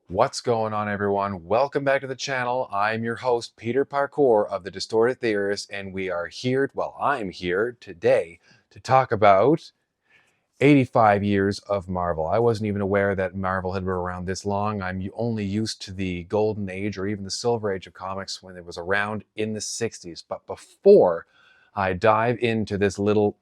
What's going on, everyone? Welcome back to the channel. I'm your host, Peter Parkour of the Distorted Theorists, and we are here, I'm here today to talk about 85 years of Marvel. I wasn't even aware that Marvel had been around this long. I'm only used to the golden age or even the silver age of comics when it was around in the 60s. But before I dive into this little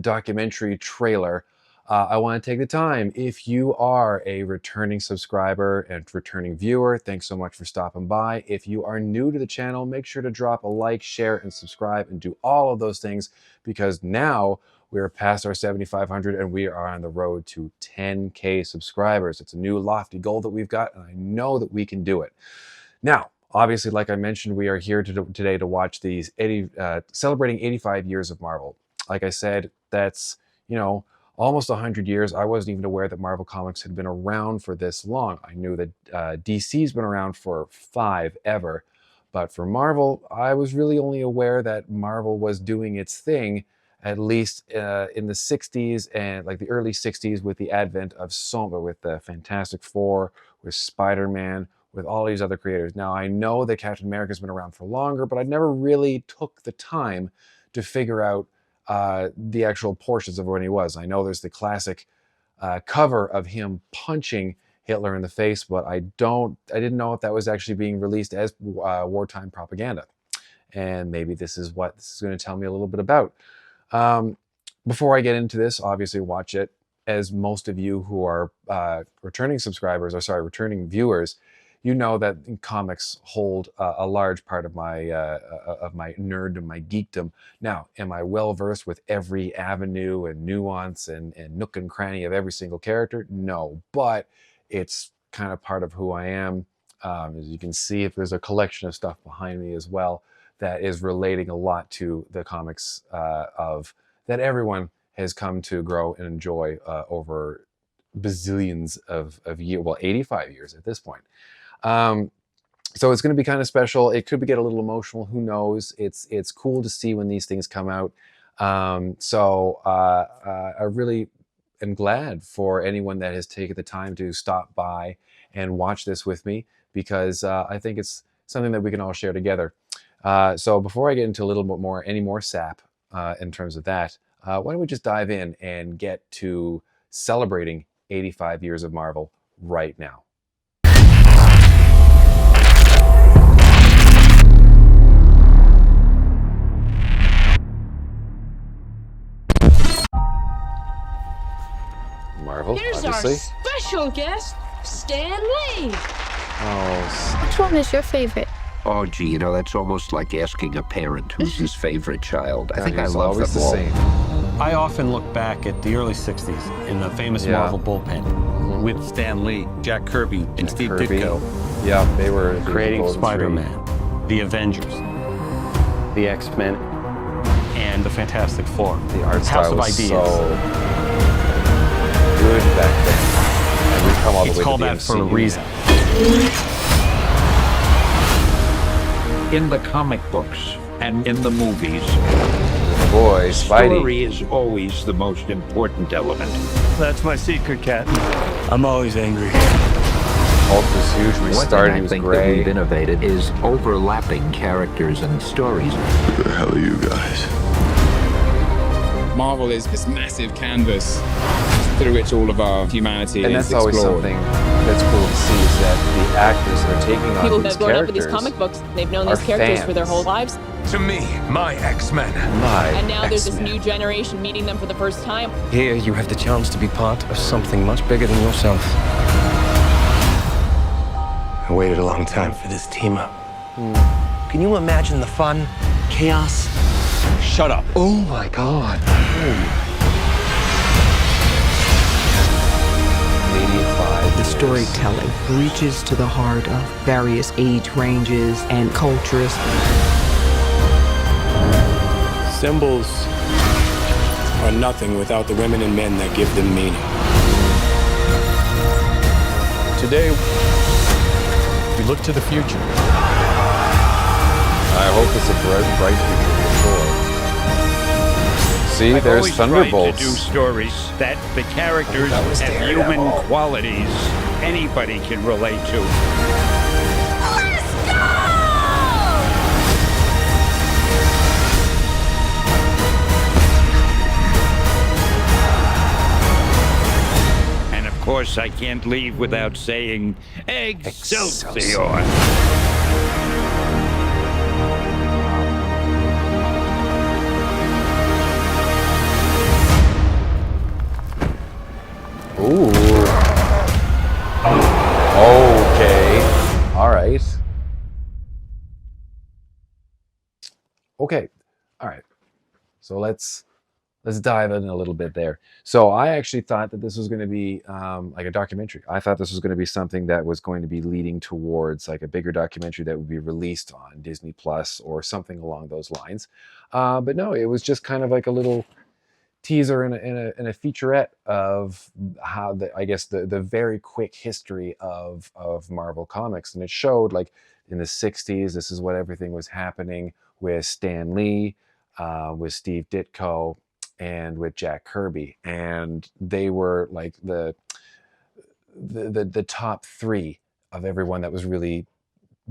documentary trailer, I want to take the time. If you are a returning subscriber and returning viewer, thanks so much for stopping by. If you are new to the channel, make sure to drop a like, share, and subscribe, and do all of those things, because now we're past our 7,500 and we are on the road to 10K subscribers. It's a new lofty goal that we've got, and I know that we can do it. Now, obviously, like I mentioned, we are here today to watch these celebrating 85 years of Marvel. Like I said, that's, almost 100 years. I wasn't even aware that Marvel Comics had been around for this long. I knew that DC's been around for 5 ever, but for Marvel, I was really only aware that Marvel was doing its thing, at least in the 60s and like the early 60s, with the advent of with the Fantastic Four, with Spider-Man, with all these other creators. Now, I know that Captain America's been around for longer, but I never really took the time to figure out the actual portions of when he was. I know there's the classic cover of him punching Hitler in the face, but I didn't know if that was actually being released as wartime propaganda. And maybe this is what this is going to tell me a little bit about. Before I get into this, obviously watch it. As most of you who are returning viewers, you know that comics hold a large part of my nerddom, my geekdom. Now, am I well versed with every avenue and nuance and nook and cranny of every single character? No, but it's kind of part of who I am. As you can see, if there's a collection of stuff behind me as well that is relating a lot to the comics that everyone has come to grow and enjoy over bazillions of years, well, 85 years at this point. So it's going to be kind of special. It could get a little emotional. Who knows? It's cool to see when these things come out. I really am glad for anyone that has taken the time to stop by and watch this with me, because I think it's something that we can all share together. So before I get into a little bit more, any more sap in terms of that, why don't we just dive in and get to celebrating 85 years of Marvel right now. Marvel, Here's obviously. Our special guest, Stan Lee. Oh, which one is your favorite? Oh, gee, that's almost like asking a parent who's his favorite child. I think I love them all. Same. I often look back at the early 60s in the famous Marvel bullpen with Stan Lee, Jack Kirby, and Steve Ditko. Yeah, they were creating Spider-Man, the Avengers, the X-Men, and the Fantastic Four. The art style was Ideas. So good back then. And we come all the way to the It's called that for a reason. In the comic books and in the movies, boy, Spidey. Story is always the most important element. That's my secret, Cat. I'm always angry. Hulk was huge when he started. He was One thing I think gray. that we've innovated is overlapping characters and stories. Who the hell are you guys? Marvel is this massive canvas through which all of our humanity And is that's always explored. something that's cool to see, is that the actors that are taking on People these have grown up with characters these comic books. They've known are these characters for their whole fans. lives. To me, my X-Men. And now there's this new generation meeting them for the first time. Here you have the chance to be part of something much bigger than yourself. I waited a long time for this team up. Can you imagine the fun, chaos? Shut up. Oh my God. The storytelling reaches to the heart of various age ranges and cultures. Symbols are nothing without the women and men that give them meaning. Today, we look to the future. I hope it's a bright future for sure. see, I've there's always tried Thunderbolts. to do stories that the characters have human qualities anybody can relate to. Let's go! And of course, I can't leave without saying Excelsior. Ooh. Okay. All right. Okay. All right. So let's dive in a little bit there. So I actually thought that this was going to be like a documentary. I thought this was going to be something that was going to be leading towards like a bigger documentary that would be released on Disney Plus or something along those lines. But no, it was just kind of like a little teaser and a featurette of how I guess the very quick history of Marvel Comics, and it showed like in the '60s, this is what everything was happening with Stan Lee, with Steve Ditko, and with Jack Kirby, and they were like the top three of everyone that was really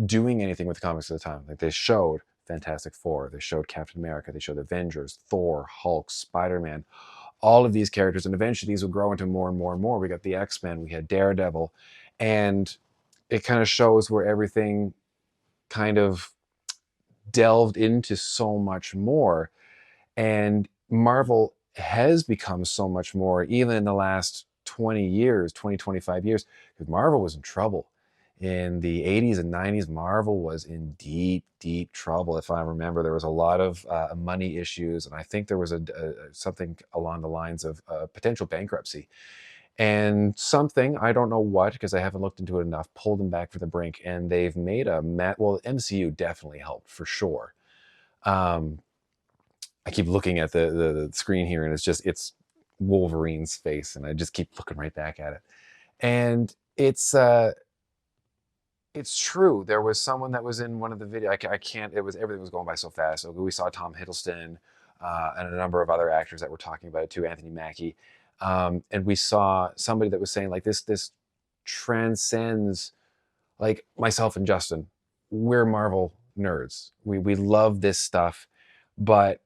doing anything with comics at the time. Like they showed Fantastic Four, they showed Captain America, they showed Avengers, Thor, Hulk, Spider-Man, all of these characters, and eventually these will grow into more and more and more. We got the X-Men, we had Daredevil, and it kind of shows where everything kind of delved into so much more. And Marvel has become so much more, even in the last 20 years, 20, 25 years, because Marvel was in trouble. In the 80s and 90s, Marvel was in deep, deep trouble. If I remember, there was a lot of money issues, and I think there was something along the lines of potential bankruptcy. And something, I don't know what, because I haven't looked into it enough, pulled them back from the brink, and they've made well, MCU definitely helped, for sure. I keep looking at the screen here, and it's Wolverine's face, and I just keep looking right back at it. And it's true. There was someone that was in one of the video. I can't. It was everything was going by so fast. So we saw Tom Hiddleston and a number of other actors that were talking about it too. Anthony Mackie, and we saw somebody that was saying like this transcends like myself and Justin. We're Marvel nerds. We love this stuff, but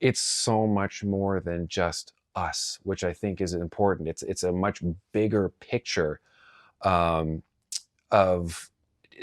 it's so much more than just us, which I think is important. It's a much bigger picture of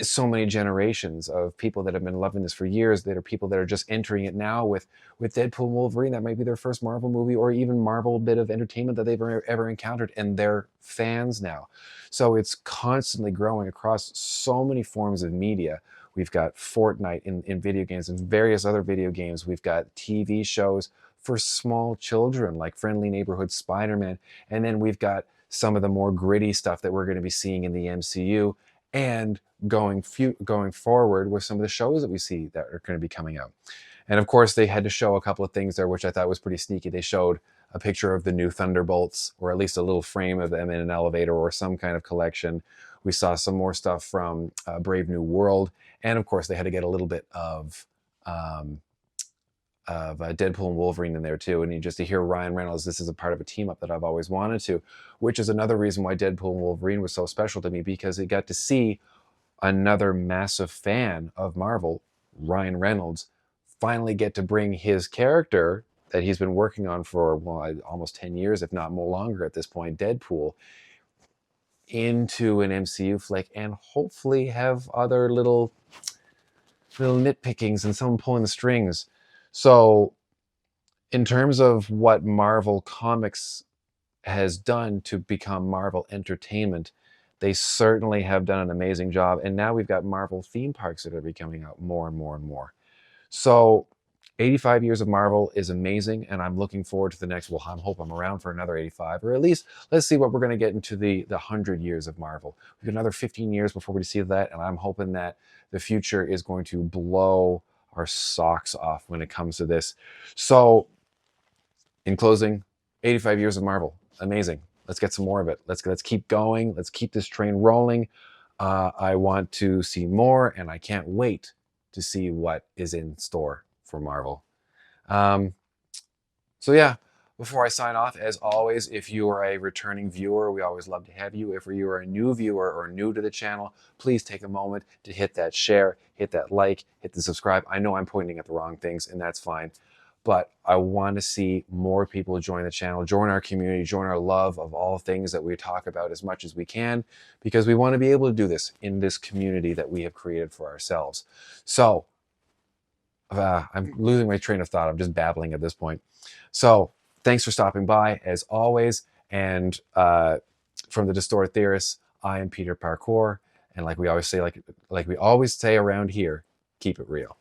so many generations of people that have been loving this for years, that are people that are just entering it now with Deadpool and Wolverine. That might be their first Marvel movie or even Marvel bit of entertainment that they've ever encountered, and they're fans now. So it's constantly growing across so many forms of media. We've got Fortnite in video games and various other video games. We've got TV shows for small children like Friendly Neighborhood Spider-Man. And then we've got some of the more gritty stuff that we're going to be seeing in the MCU, and going forward with some of the shows that we see that are going to be coming out. And of course, they had to show a couple of things there, which I thought was pretty sneaky. They showed a picture of the new Thunderbolts, or at least a little frame of them in an elevator or some kind of collection. We saw some more stuff from Brave New World. And of course, they had to get a little bit of Deadpool and Wolverine in there too. And just to hear Ryan Reynolds, this is a part of a team up that I've always wanted to, which is another reason why Deadpool and Wolverine was so special to me, because it got to see another massive fan of Marvel, Ryan Reynolds, finally get to bring his character that he's been working on for, well, almost 10 years, if not more longer at this point, Deadpool, into an MCU flick, and hopefully have other little nitpickings and someone pulling the strings. So in terms of what Marvel Comics has done to become Marvel Entertainment, they certainly have done an amazing job. And now we've got Marvel theme parks that are becoming out more and more and more. So 85 years of Marvel is amazing, and I'm looking forward to the next. Well, I hope I'm around for another 85, or at least let's see what we're going to get into the 100 years of Marvel. We've got another 15 years before we see that, and I'm hoping that the future is going to blow our socks off when it comes to this. So in closing, 85 years of Marvel, amazing. Let's get some more of it. Let's keep going. Let's keep this train rolling. I want to see more, and I can't wait to see what is in store for Marvel. So yeah, Before I sign off, as always, if you are a returning viewer, we always love to have you. If you are a new viewer or new to the channel, please take a moment to hit that share, hit that like, hit the subscribe. I know I'm pointing at the wrong things, and that's fine. But I want to see more people join the channel, join our community, join our love of all things that we talk about as much as we can, because we want to be able to do this in this community that we have created for ourselves. So I'm losing my train of thought. I'm just babbling at this point. So thanks for stopping by, as always. And from the Distorted Theorists, I am Peter Parkour. And like we always say, like we always say around here, keep it real.